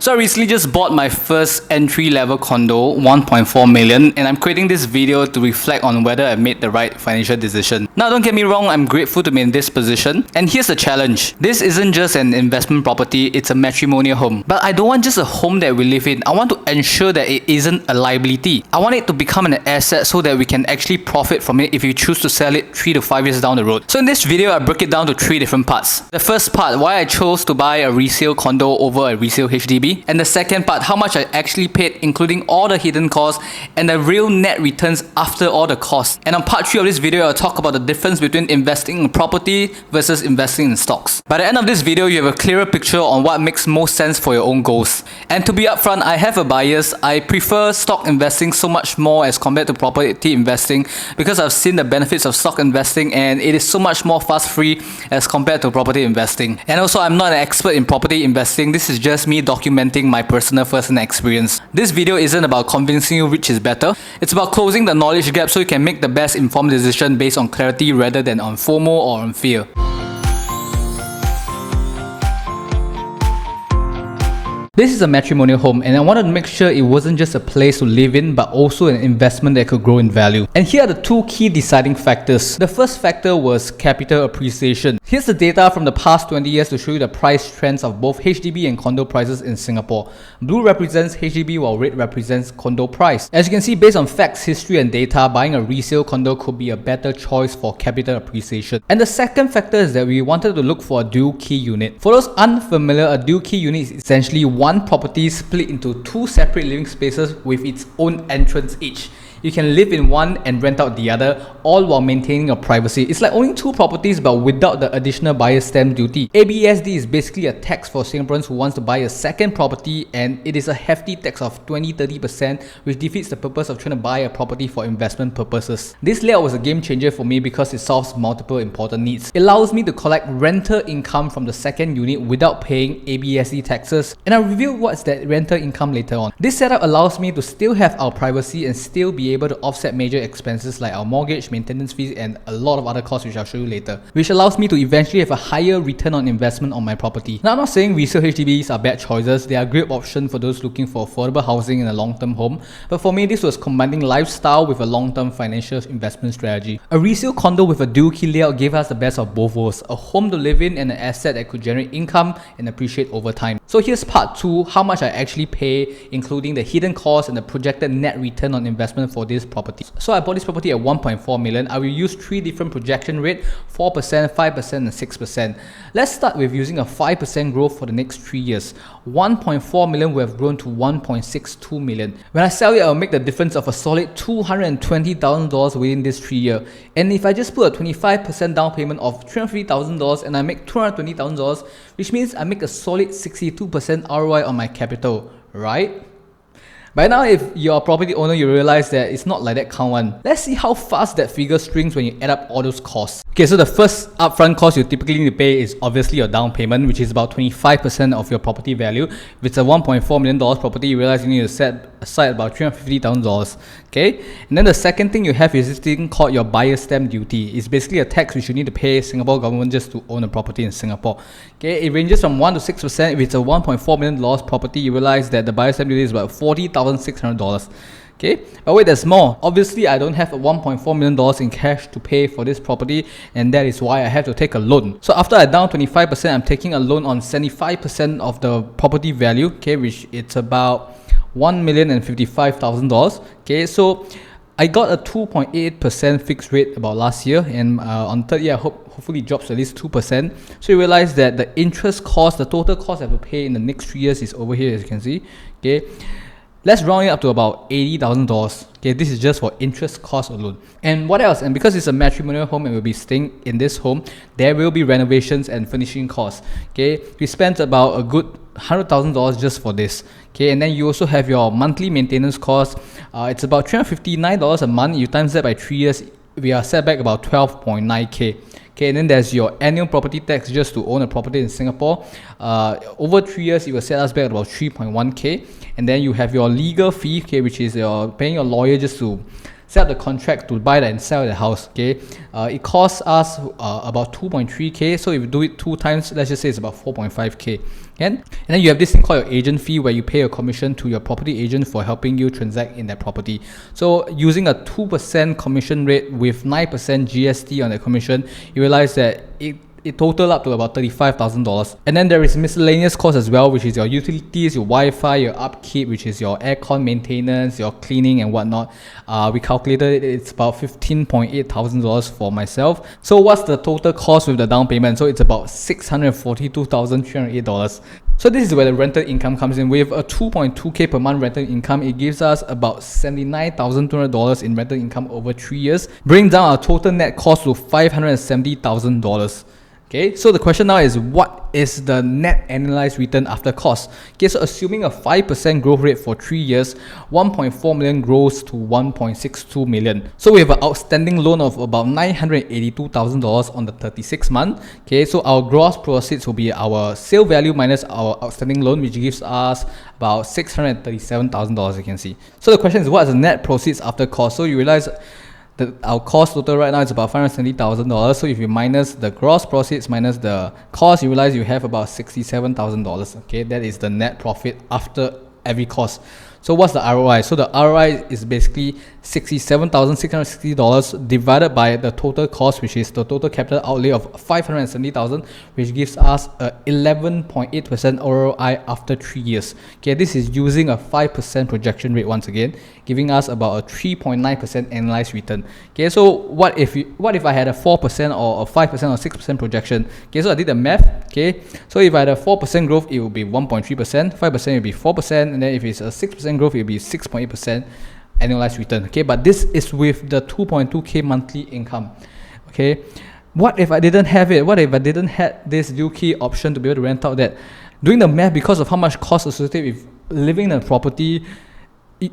So I recently just bought my first entry-level condo, 1.4 million, and I'm creating this video to reflect on whether I made the right financial decision. Now don't get me wrong, I'm grateful to be in this position. And here's the challenge. This isn't just an investment property, it's a matrimonial home. But I don't want just a home that we live in. I want to ensure that it isn't a liability. I want it to become an asset so that we can actually profit from it if we choose to sell it 3 to 5 years down the road. So in this video, I broke it down to 3 different parts. The first part, why I chose to buy a resale condo over a resale HDB. And the second part, how much I actually paid, including all the hidden costs and the real net returns after all the costs. And on part 3 of this video, I'll talk about the difference between investing in property versus investing in stocks. By the end of this video, you have a clearer picture on what makes most sense for your own goals. And to be upfront, I have a bias. I prefer stock investing so much more as compared to property investing because I've seen the benefits of stock investing and it is so much more fuss-free as compared to property investing. And also, I'm not an expert in property investing. This is just me documenting my personal first-hand experience. This video isn't about convincing you which is better. It's about closing the knowledge gap so you can make the best informed decision based on clarity rather than on FOMO or on fear. This is a matrimonial home and I wanted to make sure it wasn't just a place to live in but also an investment that could grow in value. And here are the 2 key deciding factors. The first factor was capital appreciation. Here's the data from the past 20 years to show you the price trends of both HDB and condo prices in Singapore. Blue represents HDB while red represents condo price. As you can see, based on facts, history and data, buying a resale condo could be a better choice for capital appreciation. And the second factor is that we wanted to look for a dual key unit. For those unfamiliar, a dual key unit is essentially one property split into 2 separate living spaces with its own entrance each. You can live in one and rent out the other, all while maintaining your privacy. It's like owning 2 properties but without the additional buyer's stamp duty. ABSD is basically a tax for Singaporeans who wants to buy a second property, and it is a hefty tax of 20-30%, which defeats the purpose of trying to buy a property for investment purposes. This layout was a game changer for me because it solves multiple important needs. It allows me to collect rental income from the second unit without paying ABSD taxes, and I'll reveal what's that rental income later on. This setup allows me to still have our privacy and still be able to offset major expenses like our mortgage, maintenance fees, and a lot of other costs which I'll show you later, which allows me to eventually have a higher return on investment on my property. Now, I'm not saying resale HDBs are bad choices. They are a great option for those looking for affordable housing in a long-term home, but for me, this was combining lifestyle with a long-term financial investment strategy. A resale condo with a dual key layout gave us the best of both worlds, a home to live in and an asset that could generate income and appreciate over time. So here's part 2, how much I actually pay, including the hidden costs and the projected net return on investment for this property. So I bought this property at 1.4 million. I will use 3 different projection rate, 4%, 5% and 6%. Let's start with using a 5% growth for the next 3 years. 1.4 million will have grown to 1.62 million. When I sell it, I'll make the difference of a solid $220,000 within this 3 year. And if I just put a 25% down payment of $350,000 and I make $220,000, which means I make a solid 62% ROI on my capital, right? By now, if you're a property owner, you realize that it's not like that count one. Let's see how fast that figure strings when you add up all those costs. Okay, so the first upfront cost you typically need to pay is obviously your down payment, which is about 25% of your property value. If it's a $1.4 million property, you realize you need to set aside about $350,000. Okay, and then the second thing you have is this thing called your buyer's stamp duty. It's basically a tax which you need to pay Singapore government just to own a property in Singapore. Okay, it ranges from 1 to 6%. If it's a $1.4 million property, you realize that the buyer's stamp duty is about $40,600. Okay, but wait, there's more. Obviously, I don't have a $1.4 million in cash to pay for this property, and that is why I have to take a loan. So after I down 25%, I'm taking a loan on 75% of the property value, okay, which it's about $1,055,000. Okay, so I got a 2.8% fixed rate about last year, and on third year, hopefully it drops at least 2%. So you realize that the interest cost, the total cost I have to pay in the next 3 years is over here, as you can see. Okay, let's round it up to about $80,000. Okay, this is just for interest cost alone. And what else? And because it's a matrimonial home and we'll be staying in this home, there will be renovations and finishing costs. Okay, we spent about a good $100,000 just for this. Okay, and then you also have your monthly maintenance cost. It's about $359 a month. You times that by 3 years, we are set back about 12.9k. Okay, and then there's your annual property tax just to own a property in Singapore. Over 3 years, it will set us back at about 3.1k. And then you have your legal fee, okay, which is paying your lawyer just to set up the contract to buy and sell the house. Okay, it costs us about 2.3k. So if you do it 2 times, let's just say it's about 4.5k. And then you have this thing called your agent fee, where you pay a commission to your property agent for helping you transact in that property. So using a 2% commission rate with 9% GST on the commission, you realize that it total up to about $35,000. And then there is miscellaneous costs as well, which is your utilities, your Wi-Fi, your upkeep, which is your aircon maintenance, your cleaning and whatnot. We calculated it's about $15,800 for myself. So what's the total cost with the down payment? So it's about $642,308. So this is where the rental income comes in. With a 2.2k per month rental income, it gives us about $79,200 in rental income over 3 years, bringing down our total net cost to $570,000. Okay, so the question now is, what is the net annualized return after cost? Okay, so assuming a 5% growth rate for 3 years, 1.4 million grows to 1.62 million. So we have an outstanding loan of about $982,000 on the 36th month. Okay, so our gross proceeds will be our sale value minus our outstanding loan, which gives us about $637,000, you can see. So the question is, what is the net proceeds after cost? So you realize our cost total right now is about $570,000. So if you minus the gross proceeds minus the cost, you realize you have about $67,000. Okay, that is the net profit after every cost. So what's the ROI? So the ROI is basically $67,660 divided by the total cost, which is the total capital outlay of $570,000, which gives us a 11.8% ROI after 3 years. Okay, this is using a 5% projection rate once again, giving us about a 3.9% annualized return. Okay, so what if I had a 4% or a 5% or 6% projection? Okay, so I did the math. Okay, so if I had a 4% growth, it will be 1.3%, 5% will be 4%, and then if it's a 6% growth, it will be 6.8% annualized return. Okay, but this is with the 2.2k monthly income. Okay, what if I didn't have it? What if I didn't have this dual key option to be able to rent out that? Doing the math, because of how much cost associated with living in a property,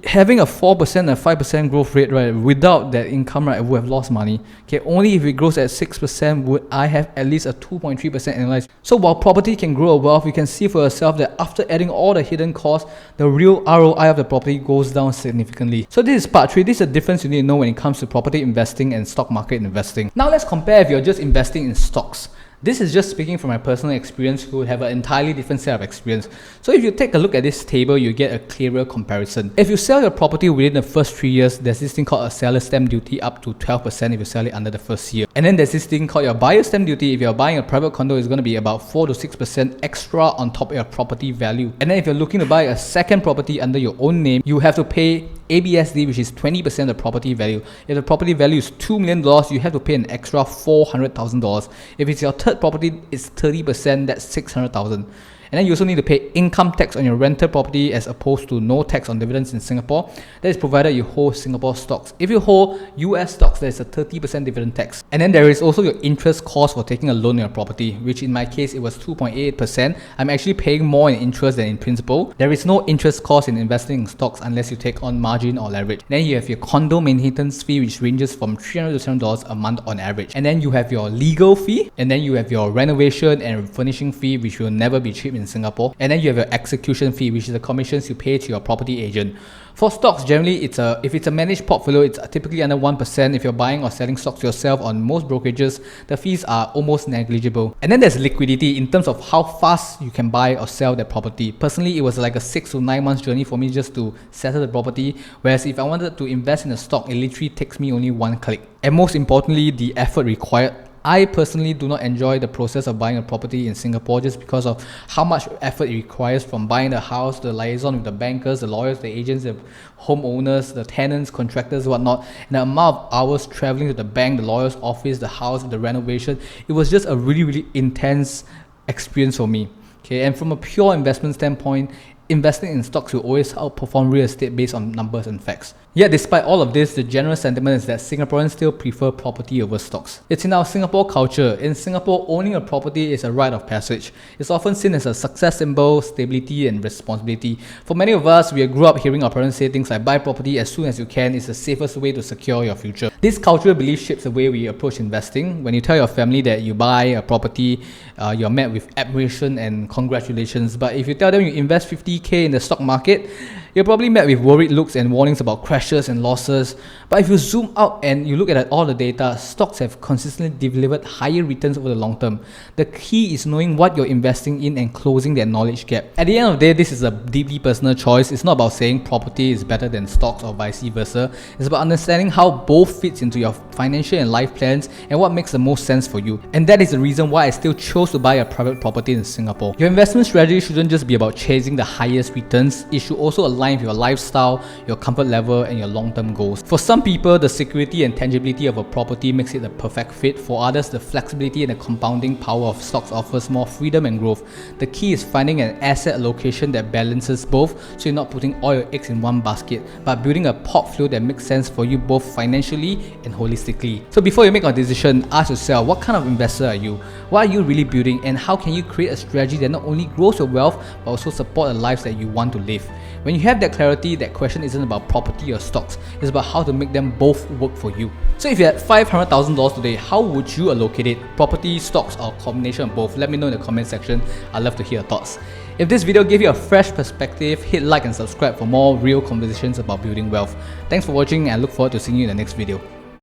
having a 4% and 5% growth rate, right, without that income, right, I would have lost money. Okay, only if it grows at 6% would I have at least a 2.3% annualized. So while property can grow a wealth, you can see for yourself that after adding all the hidden costs, the real ROI of the property goes down significantly. So this is part 3. This is the difference you need to know when it comes to property investing and stock market investing. Now let's compare if you're just investing in stocks. This is just speaking from my personal experience, who would have an entirely different set of experience. So if you take a look at this table, you get a clearer comparison. If you sell your property within the first 3 years, there's this thing called a seller stamp duty up to 12% if you sell it under the first year. And then there's this thing called your buyer stamp duty. If you're buying a private condo, it's going to be about 4 to 6% extra on top of your property value. And then if you're looking to buy a second property under your own name, you have to pay ABSD, which is 20% of the property value. If the property value is $2 million, you have to pay an extra $400,000. If it's your third property, it's 30%, that's $600,000. And then you also need to pay income tax on your rental property as opposed to no tax on dividends in Singapore. That is provided you hold Singapore stocks. If you hold US stocks, there's a 30% dividend tax. And then there is also your interest cost for taking a loan on your property, which in my case, it was 2.88%. I'm actually paying more in interest than in principal. There is no interest cost in investing in stocks unless you take on margin or leverage. Then you have your condo maintenance fee, which ranges from $300 to $700 a month on average. And then you have your legal fee, and then you have your renovation and furnishing fee, which will never be cheap in Singapore. And then you have your execution fee, which is the commissions you pay to your property agent. For stocks, generally, if it's a managed portfolio, it's typically under 1%. If you're buying or selling stocks yourself on most brokerages, the fees are almost negligible. And then there's liquidity in terms of how fast you can buy or sell that property. Personally, it was like a 6 to 9 months journey for me just to settle the property. Whereas if I wanted to invest in a stock, it literally takes me only 1 click. And most importantly, the effort required. I personally do not enjoy the process of buying a property in Singapore just because of how much effort it requires, from buying the house, the liaison with the bankers, the lawyers, the agents, the homeowners, the tenants, contractors, whatnot, and the amount of hours traveling to the bank, the lawyer's office, the house, the renovation. It was just a really, really intense experience for me. Okay, and from a pure investment standpoint, investing in stocks will always outperform real estate based on numbers and facts. Yet despite all of this, the general sentiment is that Singaporeans still prefer property over stocks. It's in our Singapore culture. In Singapore, owning a property is a rite of passage. It's often seen as a success symbol, stability and responsibility. For many of us, we grew up hearing our parents say things like, buy property as soon as you can, it's the safest way to secure your future. This cultural belief shapes the way we approach investing. When you tell your family that you buy a property, you're met with admiration and congratulations. But if you tell them you invest 50 50k in the stock market, you're probably met with worried looks and warnings about crashes and losses. But if you zoom out and you look at all the data, stocks have consistently delivered higher returns over the long term. The key is knowing what you're investing in and closing that knowledge gap. At the end of the day, this is a deeply personal choice. It's not about saying property is better than stocks or vice versa. It's about understanding how both fits into your financial and life plans and what makes the most sense for you. And that is the reason why I still chose to buy a private property in Singapore. Your investment strategy shouldn't just be about chasing the highest returns. It should also align with your lifestyle, your comfort level, and your long-term goals. For some people, the security and tangibility of a property makes it the perfect fit. For others, the flexibility and the compounding power of stocks offers more freedom and growth. The key is finding an asset allocation that balances both, so you're not putting all your eggs in one basket, but building a portfolio that makes sense for you both financially and holistically. So before you make a decision, ask yourself, what kind of investor are you? What are you really building, and how can you create a strategy that not only grows your wealth but also support the lives that you want to live? When you have that clarity, that question isn't about property or stocks, it's about how to make them both work for you. So if you had $500,000 today, how would you allocate it? Property, stocks, or combination of both? Let me know in the comment section. I'd love to hear your thoughts. If this video gave you a fresh perspective, hit like and subscribe for more real conversations about building wealth. Thanks for watching, and I look forward to seeing you in the next video.